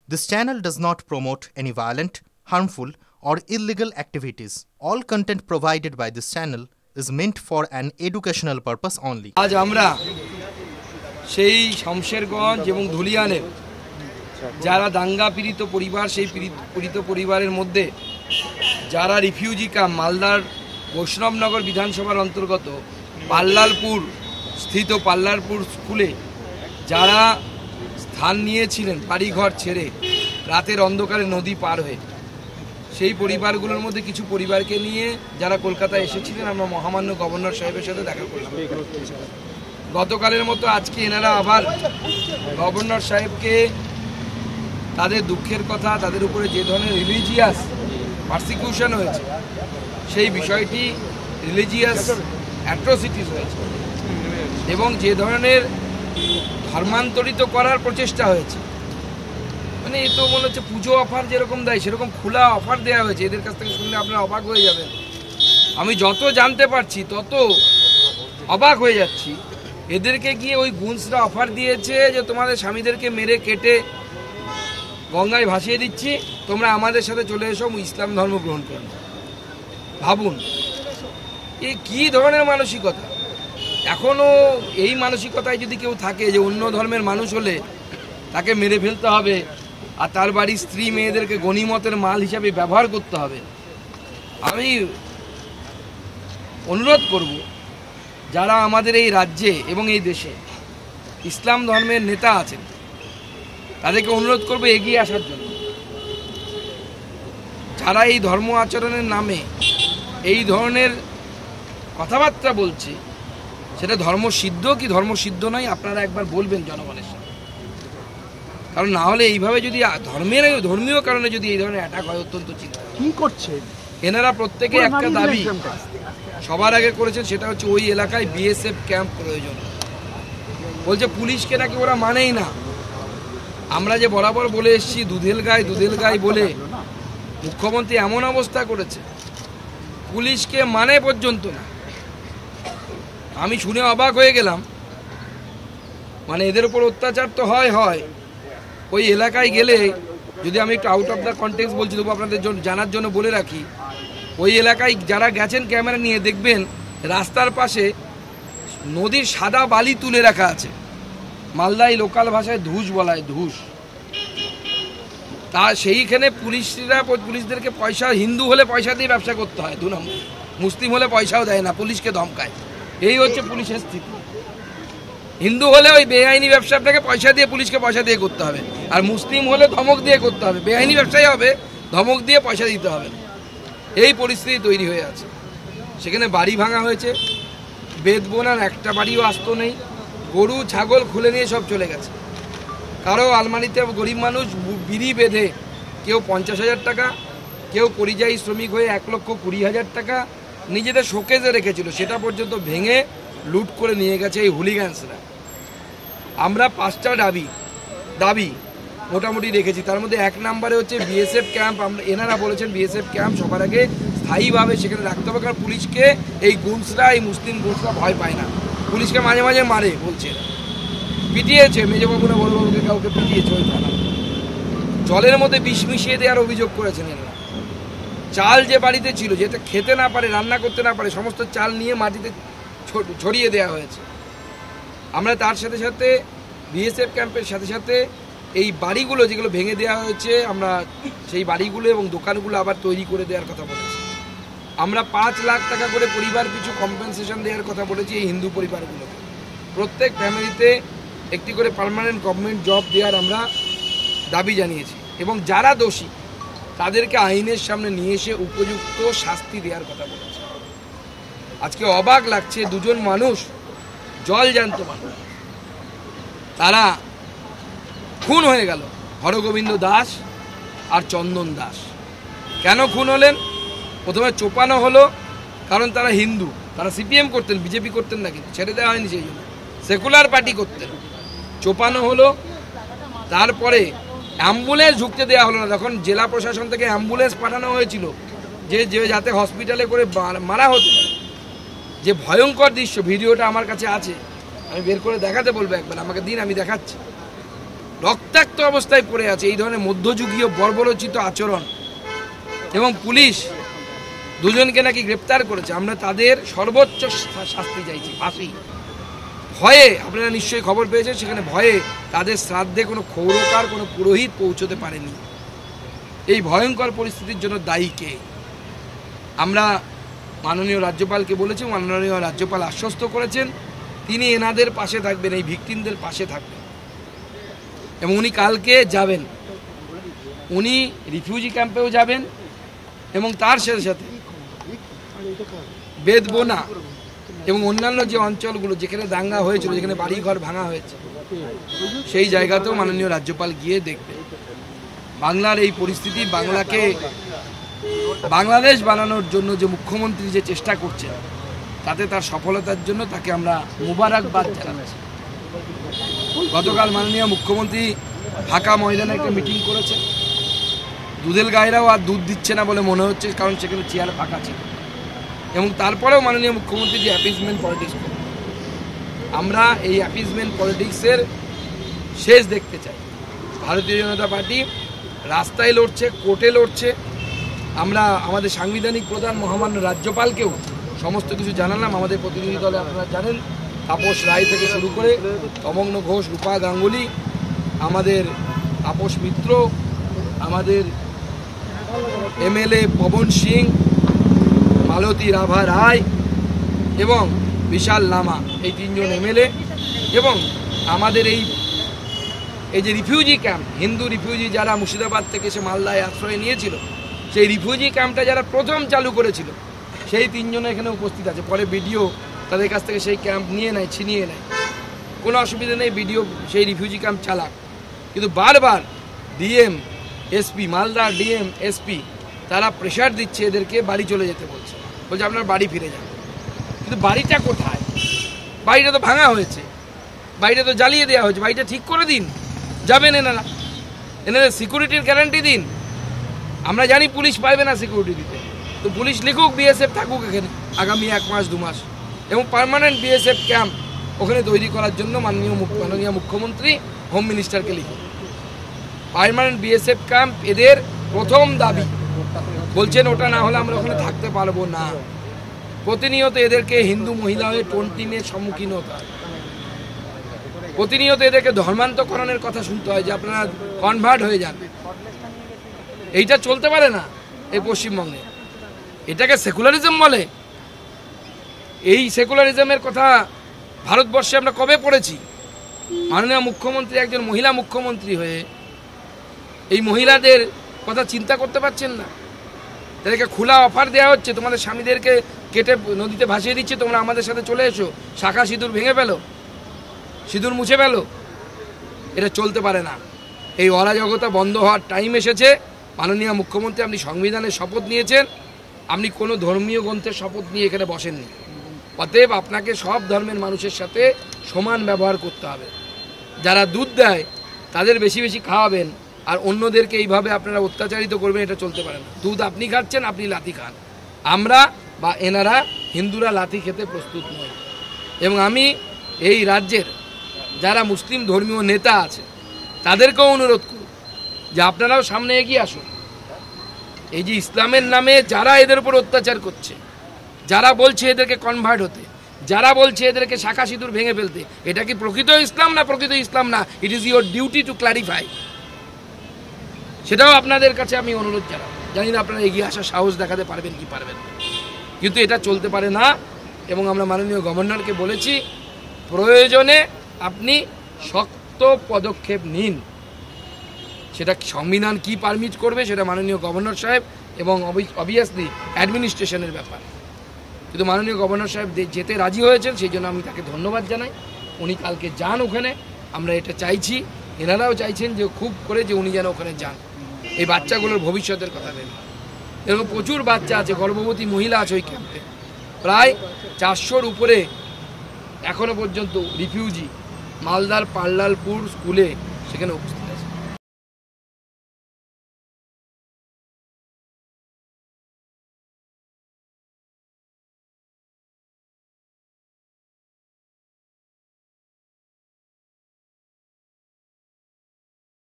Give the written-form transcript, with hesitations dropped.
This channel does not promote any violent, harmful, or illegal activities. All content provided by this channel is meant for an educational purpose only. আজ আমরা সেই শমশেরগঞ্জ এবং ধুলিয়ানের যারা দাঙ্গা পীড়িত পরিবার, সেই পীড়িত পরিবারের মধ্যে যারা রিফিউজি ক্যাম্প মালদার বৈষ্ণবনগর বিধানসভার অন্তর্গত পাল্লালপুর স্থিত পাল্লালপুর স্কুলে যারা স্থান নিয়েছিলেন বাড়িঘর ছেড়ে রাতের অন্ধকারে নদী পার হয়ে, সেই পরিবারগুলোর মধ্যে কিছু পরিবারকে নিয়ে যারা কলকাতায় এসেছিলেন আমরা মহামান্য গভর্নর সাহেবের সাথে দেখা করলাম। গতকালের মতো আজকে এনারা আবার গভর্নর সাহেবকে তাদের দুঃখের কথা, তাদের উপরে যে ধরনের রিলিজিয়াস পারসিকিউশন হয়েছে সেই বিষয়টি, রিলিজিয়াস অ্যাট্রোসিটিস হয়েছে এবং যে ধরনের ধর্মান্তরিত করার প্রচেষ্টা হয়েছে, মানে এ তো মনে হচ্ছে পুজো অফার যেরকম দেয় সেরকম খোলা অফার দেওয়া হয়েছে। এদের কাছ থেকে শুনলে আপনারা অবাক হয়ে যাবেন। আমি যত জানতে পারছি তত অবাক হয়ে যাচ্ছি। এদেরকে গিয়ে ওই গুন্সরা অফার দিয়েছে যে তোমাদের স্বামীদেরকে মেরে কেটে গঙ্গায় ভাসিয়ে দিচ্ছি, তোমরা আমাদের সাথে চলে এসো, ইসলাম ধর্ম গ্রহণ করো। ভাবুন এ কী ধরনের মানসিকতা। এখনও এই মানসিকতায় যদি কেউ থাকে যে অন্য ধর্মের মানুষ হলে তাকে মেরে ফেলতে হবে আর তার বাড়ির স্ত্রী মেয়েদেরকে গনিমতের মাল হিসাবে ব্যবহার করতে হবে, আমি অনুরোধ করব যারা আমাদের এই রাজ্যে এবং এই দেশে ইসলাম ধর্মের নেতা আছেন তাদেরকে অনুরোধ করব এগিয়ে আসার জন্য। যারা এই ধর্ম আচরণের নামে এই ধরনের কথাবার্তা বলছে সেটা ধর্মসিদ্ধ কি ধর্মসিদ্ধ নয় আপনারা একবার বলবেন জনগণের সাথে। কারণ না হলে এইভাবে যদি ধর্মীয় কারণে যদি এই ধরনের অ্যাটাক হয় অত্যন্ত চিন্তা। কি করছে এনারা প্রত্যেকে একটা দাবি সবার আগে করেছেন, সেটা হচ্ছে ওই এলাকায় বিএসএফ ক্যাম্প প্রয়োজন। বলছে পুলিশকে নাকি ওরা মানেই না। আমরা যে বরাবর বলে এসেছি দুধেল গাই বলে মুখ্যমন্ত্রী এমন অবস্থা করেছে পুলিশকে মানে পর্যন্ত না। আমি শুনে অবাক হয়ে গেলাম। মানে এদের উপর অত্যাচার তো হয় ওই এলাকায় গেলে, যদি আমি একটু আউট অফ দ্য কনটেক্সট বলছি তবু আপনাদের জানার জন্য বলে রাখি, ওই এলাকায় যারা গেছেন ক্যামেরা নিয়ে দেখবেন রাস্তার পাশে নদীর সাদা বালি তুলে রাখা আছে, মালদায় লোকাল ভাষায় ধুস বলা হয়, ধুস। তা সেইখানে পুলিশদেরকে পয়সা, হিন্দু হলে পয়সা দিয়ে ব্যবসা করতে হয় 2 নম্বর, মুসলিম হলে পয়সাও দেয় না, পুলিশকে ধমকায়। এই হচ্ছে পুলিশের স্থিতি। হিন্দু হলে ওই বেআইনি ব্যবসাটাকে পয়সা দিয়ে, পুলিশকে পয়সা দিয়ে করতে হবে, আর মুসলিম হলে ধমক দিয়ে করতে হবে। বেআইনি ব্যবসাই হবে, ধমক দিয়ে পয়সা দিতে হবে। এই পরিস্থিতি তৈরি হয়ে আছে। সেখানে বাড়ি ভাঙা হয়েছে, বেদ বোনার একটা বাড়িও আসতো নেই, গরু ছাগল খুলে নিয়ে সব চলে গেছে। কারো আলমারিতে গরিব মানুষ বিড়ি বেঁধে কেউ 50,000 টাকা, কেউ পরিযায়ী শ্রমিক হয়ে 1,20,000 টাকা নিজেদের শোকেজে রেখেছিল, সেটা পর্যন্ত ভেঙে লুট করে নিয়ে গেছে এই হুলিগ্যান্সরা। আমরা 5টা দাবি মোটামুটি রেখেছি। তার মধ্যে 1 নম্বরে হচ্ছে বিএসএফ ক্যাম্প। এনারা বলেছেন বিএসএফ ক্যাম্প সবার আগে স্থায়ীভাবে সেখানে রাখতে হবে, কারণ পুলিশকে এই গুন্সরা, এই মুসলিম গুন্সরা ভয় পায় না। পুলিশকে মাঝে মাঝে মারে, বলছে পিটিয়েছে, মেজবাবু না বড়বাবুকে কাউকে পিটিয়েছে ওই থানা। জলের মধ্যে বিষ মিশিয়ে দেওয়ার অভিযোগ করেছেন এনারা। চাল যে বাড়িতে ছিল, যেটা খেতে না পারে, রান্না করতে না পারে, সমস্ত চাল নিয়ে মাটিতে ছড়িয়ে দেওয়া হয়েছে। আমরা তার সাথে সাথে বিএসএফ ক্যাম্পের সাথে সাথে এই বাড়িগুলো যেগুলো ভেঙে দেওয়া হয়েছে, আমরা সেই বাড়িগুলো এবং দোকানগুলো আবার তৈরি করে দেওয়ার কথা বলেছি। আমরা 5 লাখ টাকা করে পরিবার পিছু কম্পেনসেশন দেওয়ার কথা বলেছি এই হিন্দু পরিবারগুলোকে। প্রত্যেক ফ্যামিলিতে একটি করে পার্মানেন্ট গভর্নমেন্ট জব দেওয়ার আমরা দাবি জানিয়েছি এবং যারা দোষী তাদেরকে আইনের সামনে নিয়ে এসে উপযুক্ত শাস্তি দেওয়ার কথা বলেছি। আজকে অবাক লাগছে, 2জন মানুষ, জলজ্যান্ত মানুষ, তারা খুন হয়ে গেল, হরগোবিন্দ দাস আর চন্দন দাস। কেন খুন হলেন? প্রথমে চোপানো হলো কারণ তারা হিন্দু, তারা সিপিএম করতেন, বিজেপি করতেন না, কিন্তু ছেড়ে দেওয়া হয়নি, সেই জন্য সেকুলার পার্টি করতেন। চোপানো হলো, তারপরে অ্যাম্বুলেন্স ঢুকতে দেওয়া হলো না। তখন জেলা প্রশাসন থেকে অ্যাম্বুলেন্স পাঠানো হয়েছিল যে যাতে হসপিটালে করে মারা হতো। যে ভয়ঙ্কর দৃশ্য, ভিডিওটা আমার কাছে আছে, আমি বের করে দেখাতে বলবো একবার, আমাকে দিন, আমি দেখাচ্ছি। রক্তাক্ত অবস্থায় পড়ে আছে। এই ধরনের মধ্যযুগীয় বর্বরচিত আচরণ, এবং পুলিশ দুজনকে নাকি গ্রেপ্তার করেছে। আমরা তাদের সর্বোচ্চ শাস্তি চাইছি, ফাঁসি। ভয়ে, আপনারা নিশ্চয়ই খবর পেয়েছেন, সেখানে ভয়ে তাদের শ্রাদ্ধে কোনো ক্ষৌরকার, কোনো পুরোহিত পৌঁছতে পারেনি। এই ভয়ঙ্কর পরিস্থিতির জন্য দায়ী কে? আমরা মাননীয় রাজ্যপালকে বলেছি, মাননীয় রাজ্যপাল আশ্বস্ত করেছেন তিনি এনাদের পাশে থাকবেন, এই ভিকটিমদের পাশে থাকবেন। এবং উনি কালকে যাবেন, উনি রিফিউজি ক্যাম্পেও যাবেন, এবং তার সাথে সাথে বেদবোনা এবং অন্যান্য যে অঞ্চলগুলো যেখানে দাঙ্গা হয়েছিল, যেখানে বাড়িঘর ভাঙা হয়েছে, সেই জায়গাতেও মাননীয় রাজ্যপাল গিয়ে দেখবেন। বাংলার এই পরিস্থিতি, বাংলাকে বাংলাদেশ বানানোর জন্য যে মুখ্যমন্ত্রী যে চেষ্টা করছেন, তাতে তার সফলতার জন্য তাকে আমরা মুবারকবাদ জানাচ্ছি। গতকাল মাননীয় মুখ্যমন্ত্রী ঢাকা ময়দানে একটা মিটিং করেছে। দুধেল গায়েরাও আর দুধ দিচ্ছে না বলে মনে হচ্ছে, কারণ সেখানে চেয়ার ফাঁকা ছিল। এবং তারপরেও মাননীয় মুখ্যমন্ত্রী যে অ্যাপিজমেন্ট পলিটিক্স করে, আমরা এই অ্যাপিজমেন্ট পলিটিক্সের শেষ দেখতে চাই। ভারতীয় জনতা পার্টি রাস্তায় লড়ছে, কোর্টে লড়ছে। আমরা আমাদের সাংবিধানিক প্রধান মহামান্য রাজ্যপালকেও সমস্ত কিছু জানালাম। আমাদের প্রতিনিধি দলে আপনারা জানেন, তাপস রায় থেকে শুরু করে তমগ্ন ঘোষ, রূপা গাঙ্গুলি, আমাদের তাপস মিত্র, আমাদের এমএলএ পবন সিং, মালতী রাভা রায় এবং বিশাল লামা, এই তিনজন এমএলএ, এবং আমাদের এই যে রিফিউজি ক্যাম্প, হিন্দু রিফিউজি যারা মুর্শিদাবাদ থেকে এসে মালদায় আশ্রয় নিয়েছিল, সেই রিফিউজি ক্যাম্পটা যারা প্রথম চালু করেছিল, সেই তিনজন এখানে উপস্থিত আছে। পরে বিডিও তাদের কাছ থেকে সেই ক্যাম্প নিয়ে নেয়, ছিনিয়ে নেয়। কোনো অসুবিধা নেই, বিডিও সেই রিফিউজি ক্যাম্প চালাক। কিন্তু বারবার DM, SP, Malda DM, SP, তারা প্রেশার দিচ্ছে, এদেরকে বাড়ি চলে যেতে বলছে, আপনার বাড়ি ফিরে যান। কিন্তু বাড়িটা কোথায়? বাড়িটা তো ভাঙা হয়েছে, বাড়িটা তো জ্বালিয়ে দেওয়া হয়েছে। বাড়িটা ঠিক করে দিন, যাবেন এনারা, এনাদের সিকিউরিটির গ্যারান্টি দিন। আমরা জানি পুলিশ পারবে না সিকিউরিটি দিতে, তো পুলিশ লিখুক, বিএসএফ থাকুক এখানে আগামী 1 মাস 2 মাস, এবং পার্মানেন্ট বিএসএফ ক্যাম্প ওখানে তৈরি করার জন্য মাননীয় মুখ্যমন্ত্রী হোম মিনিস্টারকে লিখুন। পার্মানেন্ট বিএসএফ ক্যাম্প এদের প্রথম দাবি। বলছেন ওটা না হলে আমরা ওখানে থাকতে পারবো না। প্রতিনিয়ত এদেরকে হিন্দু মহিলা হয়ে টোন্টিনের সম্মুখীন হতে হয়, প্রতিনিয়ত এদেরকে ধর্মান্তকরণের কথা শুনতে হয় যে আপনারা কনভার্ট হয়ে যান। এইটা চলতে পারে না এই পশ্চিমবঙ্গে। এটাকে সেকুলারিজম বলে। এই সেকুলারিজমের কথা ভারতবর্ষে আমরা কবে পড়েছি? মাননীয় মুখ্যমন্ত্রী একজন মহিলা মুখ্যমন্ত্রী হয়ে এই মহিলাদের কথা চিন্তা করতে পারছেন না। তাদেরকে খোলা অফার দেওয়া হচ্ছে, তোমাদের স্বামীদেরকে কেটে নদীতে ভাসিয়ে দিচ্ছে, তোমরা আমাদের সাথে চলে এসো, শাখা সিঁদুর ভেঙে ফেলো, সিঁদুর মুছে ফেলো। এটা চলতে পারে না। এই অরাজকতা বন্ধ হওয়ার টাইম এসেছে। মাননীয় মুখ্যমন্ত্রী, আপনি সংবিধানের শপথ নিয়েছেন, আপনি কোনো ধর্মীয় গ্রন্থের শপথ নিয়ে এখানে বসেননি। অতএব আপনাকে সব ধর্মের মানুষের সাথে সমান ব্যবহার করতে হবে। যারা দুধ দেয় তাদের বেশি বেশি খাওয়াবেন, আর অন্যদেরকে এইভাবে আপনারা অত্যাচারিত করবেন, এটা চলতে পারে না। দুধ আপনি খাচ্ছেন, আপনি লাথি খান। আমরা বা এনারা হিন্দুরা লাথি খেতে প্রস্তুত নয়। এবং আমি এই রাজ্যের যারা মুসলিম ধর্মীয় নেতা আছে তাদেরকেও অনুরোধ করব যে আপনারাও সামনে এগিয়ে আসুন। এই যে ইসলামের নামে যারা এদের উপর অত্যাচার করছে, যারা বলছে এদেরকে কনভার্ট হতে, যারা বলছে এদেরকে শাখা সিঁদুর ভেঙে ফেলতে, এটা কি প্রকৃত ইসলাম না প্রকৃত ইসলাম না? It is your duty to clarify. সেটাও আপনাদের কাছে আমি অনুরোধ জানাব। জানি না আপনারা এগিয়ে আসার সাহস দেখাতে পারবেন কি পারবেন না, কিন্তু এটা চলতে পারে না। এবং আমরা মাননীয় গভর্নরকে বলেছি, প্রয়োজনে আপনি শক্ত পদক্ষেপ নিন। সেটা সংবিধান কি পারমিট করবে সেটা মাননীয় গভর্নর সাহেব এবং অবভিয়াসলি অ্যাডমিনিস্ট্রেশনের ব্যাপার। কিন্তু মাননীয় গভর্নর সাহেব যেতে রাজি হয়েছেন, সেই জন্য আমি তাকে ধন্যবাদ জানাই। উনি কালকে যান ওখানে, আমরা এটা চাইছি, এনারাও চাইছেন যে খুব করে যে উনি যেন ওখানে যান। এই বাচ্চাগুলোর ভবিষ্যতের কথা ভেবে, এরকম প্রচুর বাচ্চা আছে, গর্ভবতী মহিলা আছে ওই ক্যাম্পে, প্রায় 400-র উপরে এখনো পর্যন্ত রিফিউজি মালদার পাল্লালপুর স্কুলে সেখানে উপস্থিত।